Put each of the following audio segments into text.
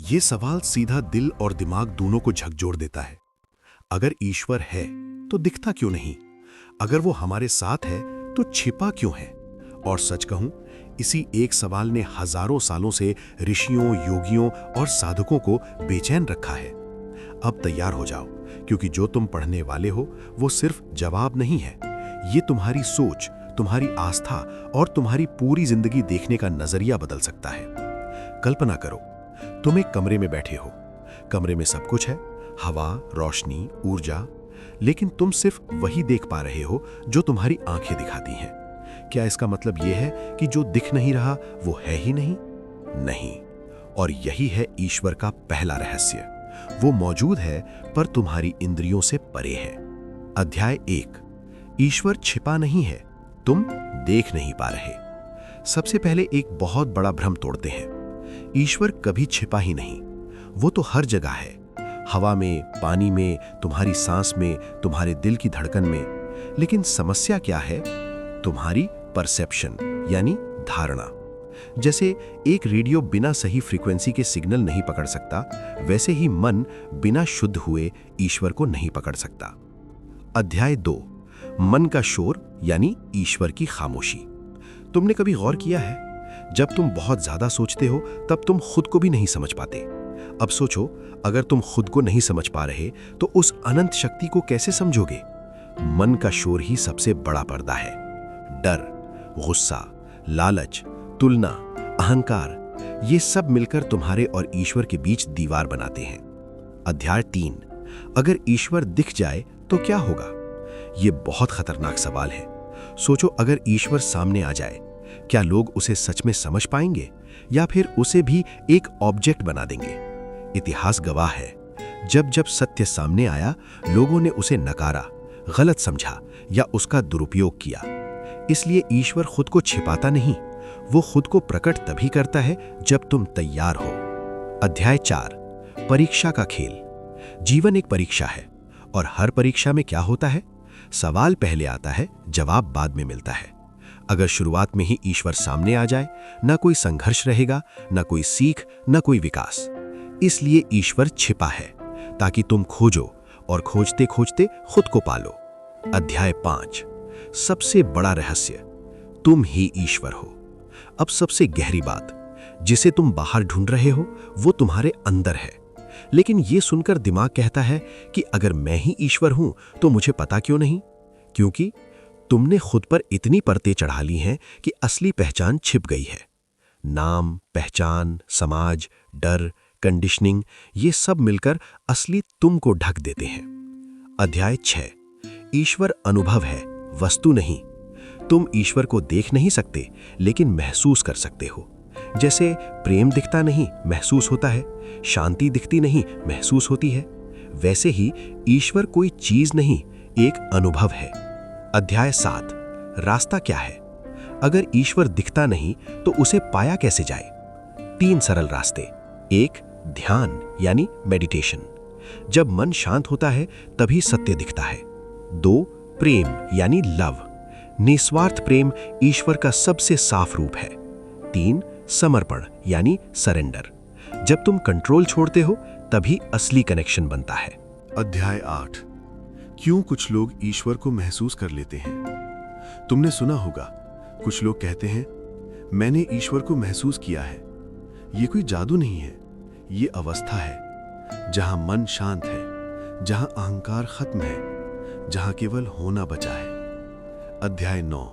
ये सवाल सीधा दिल और दिमाग दोनों को झकझोर देता है। अगर ईश्वर है तो दिखता क्यों नहीं? अगर वो हमारे साथ है तो छिपा क्यों है? और सच कहूं, इसी एक सवाल ने हजारों सालों से ऋषियों, योगियों और साधकों को बेचैन रखा है। अब तैयार हो जाओ, क्योंकि जो तुम पढ़ने वाले हो वो सिर्फ जवाब नहीं है, ये तुम्हारी सोच, तुम्हारी आस्था और तुम्हारी पूरी जिंदगी देखने का नजरिया बदल सकता है। कल्पना करो, तुम एक कमरे में बैठे हो। कमरे में सब कुछ है, हवा, रोशनी, ऊर्जा, लेकिन तुम सिर्फ वही देख पा रहे हो जो तुम्हारी आंखें दिखाती हैं। क्या इसका मतलब यह है कि जो दिख नहीं रहा वो है ही नहीं? नहीं। और यही है ईश्वर का पहला रहस्य। वो मौजूद है, पर तुम्हारी इंद्रियों से परे है। अध्याय 1। ईश्वर छिपा नहीं है, तुम देख नहीं पा रहे। सबसे पहले एक बहुत बड़ा भ्रम तोड़ते हैं। ईश्वर कभी छिपा ही नहीं, वो तो हर जगह है। हवा में, पानी में, तुम्हारी सांस में, तुम्हारे दिल की धड़कन में। लेकिन समस्या क्या है? तुम्हारी परसेप्शन, यानी धारणा। जैसे एक रेडियो बिना सही फ्रीक्वेंसी के सिग्नल नहीं पकड़ सकता, वैसे ही मन बिना शुद्ध हुए ईश्वर को नहीं पकड़ सकता। अध्याय 2। मन का शोर, यानी ईश्वर की खामोशी। तुमने कभी गौर किया है, जब तुम बहुत ज्यादा सोचते हो तब तुम खुद को भी नहीं समझ पाते। अब सोचो, अगर तुम खुद को नहीं समझ पा रहे तो उस अनंत शक्ति को कैसे समझोगे? मन का शोर ही सबसे बड़ा पर्दा है। डर, गुस्सा, लालच, तुलना, अहंकार, ये सब मिलकर तुम्हारे और ईश्वर के बीच दीवार बनाते हैं। अध्याय 3। अगर ईश्वर दिख जाए तो क्या होगा? ये बहुत खतरनाक सवाल है। सोचो, अगर ईश्वर सामने आ जाए, क्या लोग उसे सच में समझ पाएंगे या फिर उसे भी एक ऑब्जेक्ट बना देंगे? इतिहास गवाह है, जब जब सत्य सामने आया, लोगों ने उसे नकारा, गलत समझा या उसका दुरुपयोग किया। इसलिए ईश्वर खुद को छिपाता नहीं, वो खुद को प्रकट तभी करता है जब तुम तैयार हो। अध्याय 4। परीक्षा का खेल। जीवन एक परीक्षा है, और हर परीक्षा में क्या होता है? सवाल पहले आता है, जवाब बाद में मिलता है। अगर शुरुआत में ही ईश्वर सामने आ जाए, ना कोई संघर्ष रहेगा, ना कोई सीख, ना कोई विकास। इसलिए ईश्वर छिपा है, ताकि तुम खोजो और खोजते खोजते खुद को पालो। अध्याय 5। सबसे बड़ा रहस्य, तुम ही ईश्वर हो। अब सबसे गहरी बात, जिसे तुम बाहर ढूंढ रहे हो वो तुम्हारे अंदर है। लेकिन ये सुनकर दिमाग कहता है कि अगर मैं ही ईश्वर हूं तो मुझे पता क्यों नहीं? क्योंकि तुमने खुद पर इतनी परतें चढ़ा ली हैं कि असली पहचान छिप गई है। नाम, पहचान, समाज, डर, कंडीशनिंग, ये सब मिलकर असली तुम को ढक देते हैं। अध्याय 6। ईश्वर अनुभव है, वस्तु नहीं। तुम ईश्वर को देख नहीं सकते, लेकिन महसूस कर सकते हो। जैसे प्रेम दिखता नहीं, महसूस होता है। शांति दिखती नहीं, महसूस होती है। वैसे ही ईश्वर कोई चीज नहीं, एक अनुभव है। अध्याय 7। रास्ता क्या है? अगर ईश्वर दिखता नहीं तो उसे पाया कैसे जाए? 3 सरल रास्ते। 1, ध्यान यानी मेडिटेशन। जब मन शांत होता है तभी सत्य दिखता है। 2, प्रेम यानी लव। निस्वार्थ प्रेम ईश्वर का सबसे साफ रूप है। 3, समर्पण यानी सरेंडर। जब तुम कंट्रोल छोड़ते हो तभी असली कनेक्शन बनता है। अध्याय 8। क्यों कुछ लोग ईश्वर को महसूस कर लेते हैं? तुमने सुना होगा, कुछ लोग कहते हैं, मैंने ईश्वर को महसूस किया है। ये कोई जादू नहीं है, ये अवस्था है जहां मन शांत है, जहां अहंकार खत्म है, जहां केवल होना बचा है। अध्याय 9।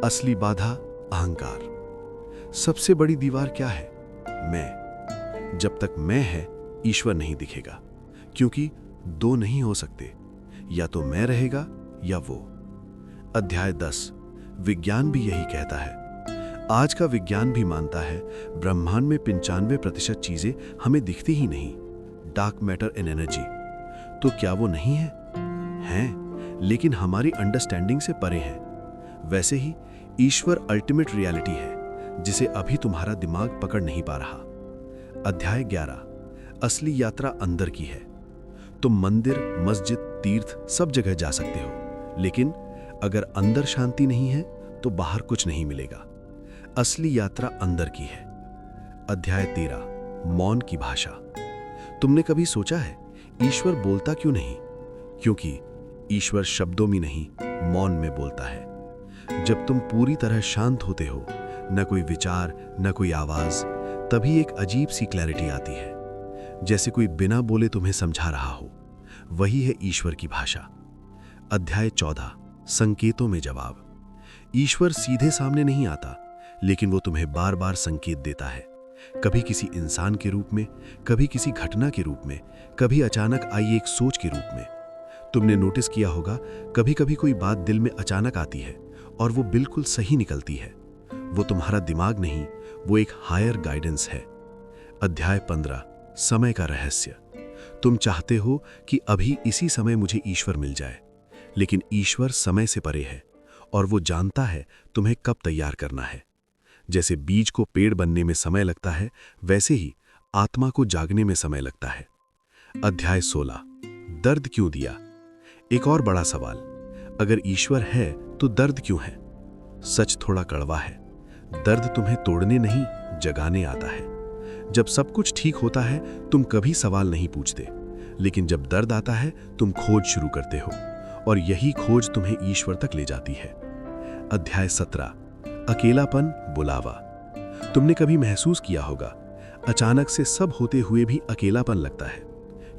असली बाधा, अहंकार। सबसे बड़ी दीवार क्या है? मैं। जब तक मैं है, ईश्वर नहीं दिखेगा, क्योंकि 2 नहीं हो सकते, या तो मैं रहेगा या वो। अध्याय 10। विज्ञान भी यही कहता है। आज का विज्ञान भी मानता है, ब्रह्मांड में 95% चीजें हमें दिखती ही नहीं। Dark matter and energy. तो क्या वो नहीं है? हैं, लेकिन हमारी अंडरस्टैंडिंग से परे हैं। वैसे ही ईश्वर अल्टीमेट रियलिटी है, जिसे अभी तुम्हारा दिमाग पकड़ नहीं पा रहा। अध्याय 11। असली यात्रा अंदर की है। तुम मंदिर, मस्जिद, तीर्थ सब जगह जा सकते हो, लेकिन अगर अंदर शांति नहीं है तो बाहर कुछ नहीं मिलेगा। असली यात्रा अंदर की है। अध्याय 13। मौन की भाषा। तुमने कभी सोचा है ईश्वर बोलता क्यों नहीं? क्योंकि ईश्वर शब्दों में नहीं, मौन में बोलता है। जब तुम पूरी तरह शांत होते हो, न कोई विचार, न कोई आवाज, तभी एक अजीब सी क्लैरिटी आती है, जैसे कोई बिना बोले तुम्हें समझा रहा हो। वही है ईश्वर की भाषा। अध्याय 14, संकेतों में जवाब। ईश्वर सीधे सामने नहीं आता, लेकिन वो तुम्हें बार बार संकेत देता है। कभी किसी इंसान के रूप में, कभी किसी घटना के रूप में, कभी अचानक आई एक सोच के रूप में। तुमने नोटिस किया होगा, कभी कभी कोई बात दिल में अचानक आती है और वो बिल्कुल सही निकलती है। वो तुम्हारा दिमाग नहीं, वो एक हायर गाइडेंस है। अध्याय 15, समय का रहस्य। तुम चाहते हो कि अभी इसी समय मुझे ईश्वर मिल जाए, लेकिन ईश्वर समय से परे है और वो जानता है तुम्हें कब तैयार करना है। जैसे बीज को पेड़ बनने में समय लगता है, वैसे ही आत्मा को जागने में समय लगता है। अध्याय 16, दर्द क्यों दिया। एक और बड़ा सवाल, अगर ईश्वर है तो दर्द क्यों है? सच थोड़ा कड़वा है। दर्द तुम्हें तोड़ने नहीं, जगाने आता है। जब सब कुछ ठीक होता है तुम कभी सवाल नहीं पूछते, लेकिन जब दर्द आता है तुम खोज शुरू करते हो, और यही खोज तुम्हें ईश्वर तक ले जाती है। अध्याय 17, अकेलापन, बुलावा। तुमने कभी महसूस किया होगा, अचानक से सब होते हुए भी अकेलापन लगता है।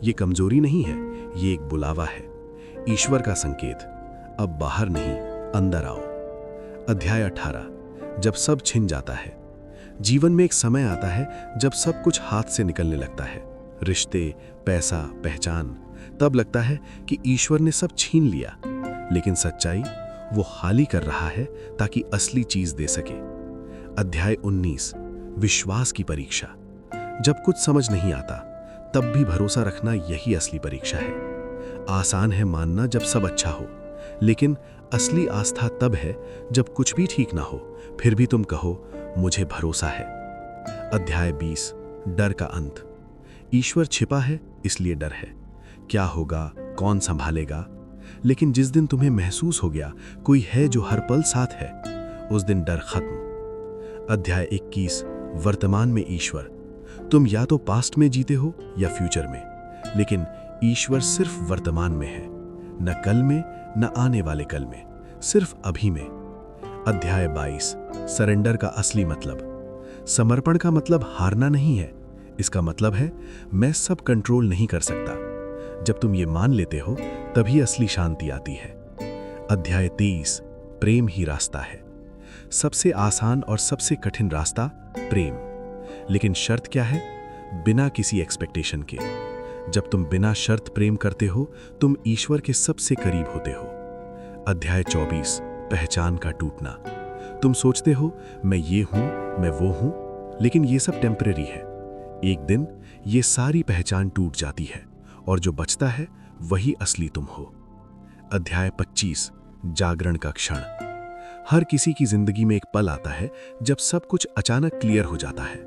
ये कमजोरी नहीं है, ये एक बुलावा है, ईश्वर का संकेत। अब बाहर नहीं, अंदर आओ। अध्याय 18, जब सब छिन जाता है। जीवन में एक समय आता है जब सब कुछ हाथ से निकलने लगता है, रिश्ते, पैसा, पहचान। तब लगता है कि ईश्वर ने सब छीन लिया, लेकिन सच्चाई, वो हाली कर रहा है ताकि असली चीज दे सके। अध्याय 19, विश्वास की परीक्षा। जब कुछ समझ नहीं आता, तब भी भरोसा रखना यही असली परीक्षा है। आसान है मानना जब सब अच्छा हो, लेकिन असली आस्था तब है जब कुछ भी ठीक ना हो, फिर भी तुम कहो मुझे भरोसा है। अध्याय 20, डर का अंत। ईश्वर छिपा है इसलिए डर है। क्या होगा, कौन संभालेगा? लेकिन जिस दिन तुम्हें महसूस हो गया कोई है जो हर पल साथ है, उस दिन डर खत्म। अध्याय 21, वर्तमान में ईश्वर। तुम या तो पास्ट में जीते हो या फ्यूचर में, लेकिन ईश्वर सिर्फ वर्तमान में है, न कल में न आने वाले कल में, सिर्फ अभी में। अध्याय 22, सरेंडर का असली मतलब। समर्पण का मतलब हारना नहीं है, इसका मतलब है मैं सब कंट्रोल नहीं कर सकता। जब तुम ये मान लेते हो तभी असली शांति आती है। अध्याय 23, प्रेम ही रास्ता है। सबसे आसान और सबसे कठिन रास्ता प्रेम, लेकिन शर्त क्या है? बिना किसी एक्सपेक्टेशन के। जब तुम बिना शर्त प्रेम करते हो तुम ईश्वर के सबसे करीब होते हो। अध्याय 24, पहचान का टूटना। तुम सोचते हो मैं ये हूं, मैं वो हूं, लेकिन ये सब टेम्परेरी है। एक दिन ये सारी पहचान टूट जाती है और जो बचता है वही असली तुम हो। अध्याय 25, जागरण का क्षण। हर किसी की जिंदगी में एक पल आता है जब सब कुछ अचानक क्लियर हो जाता है,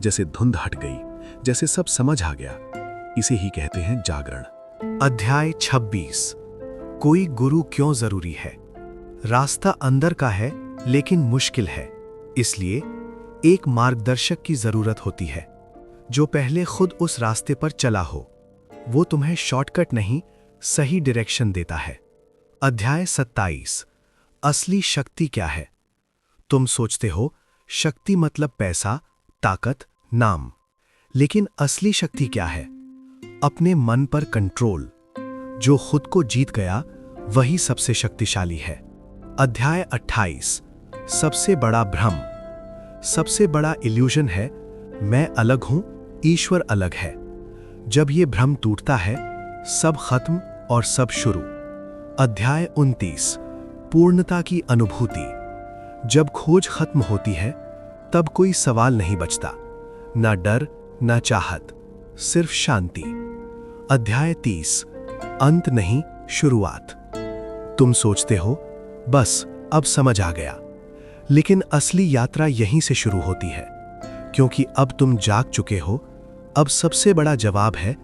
जैसे धुंध हट गई, जैसे सब समझ आ गया। इसे ही कहते हैं जागरण। अध्याय 26, कोई गुरु क्यों जरूरी है। रास्ता अंदर का है लेकिन मुश्किल है, इसलिए एक मार्गदर्शक की जरूरत होती है जो पहले खुद उस रास्ते पर चला हो। वो तुम्हें शॉर्टकट नहीं, सही डायरेक्शन देता है। अध्याय 27, असली शक्ति क्या है। तुम सोचते हो शक्ति मतलब पैसा, ताकत, नाम, लेकिन असली शक्ति क्या है? अपने मन पर कंट्रोल। जो खुद को जीत गया वही सबसे शक्तिशाली है। अध्याय 28, सबसे बड़ा भ्रम। सबसे बड़ा इल्यूजन है मैं अलग हूं, ईश्वर अलग है। जब ये भ्रम टूटता है सब खत्म और सब शुरू। अध्याय 29, पूर्णता की अनुभूति। जब खोज खत्म होती है तब कोई सवाल नहीं बचता, ना डर ना चाहत, सिर्फ शांति। अध्याय 30, अंत नहीं शुरुआत। तुम सोचते हो बस अब समझ आ गया, लेकिन असली यात्रा यहीं से शुरू होती है, क्योंकि अब तुम जाग चुके हो। अब सबसे बड़ा जवाब है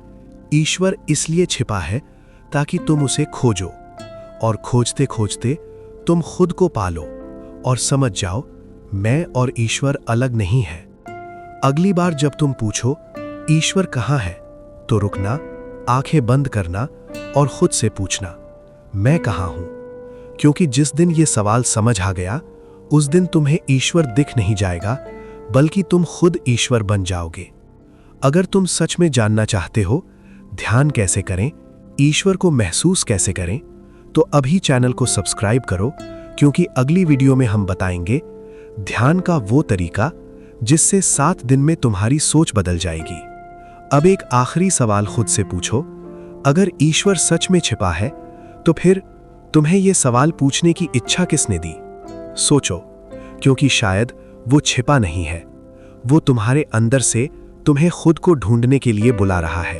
ईश्वर इसलिए छिपा है ताकि तुम उसे खोजो, और खोजते खोजते तुम खुद को पालो और समझ जाओ मैं और ईश्वर अलग नहीं है। अगली बार जब तुम पूछो ईश्वर कहाँ है, तो रुकना, आंखें बंद करना और खुद से पूछना, मैं कहाँ हूं? क्योंकि जिस दिन ये सवाल समझ आ गया, उस दिन तुम्हें ईश्वर दिख नहीं जाएगा, बल्कि तुम खुद ईश्वर बन जाओगे। अगर तुम सच में जानना चाहते हो ध्यान कैसे करें, ईश्वर को महसूस कैसे करें, तो अभी चैनल को सब्सक्राइब करो, क्योंकि अगली वीडियो में हम बताएंगे ध्यान का वो तरीका जिससे 7 दिन में तुम्हारी सोच बदल जाएगी। अब एक आखिरी सवाल खुद से पूछो, अगर ईश्वर सच में छिपा है, तो फिर तुम्हें यह सवाल पूछने की इच्छा किसने दी? सोचो, क्योंकि शायद वो छिपा नहीं है, वो तुम्हारे अंदर से तुम्हें खुद को ढूंढने के लिए बुला रहा है।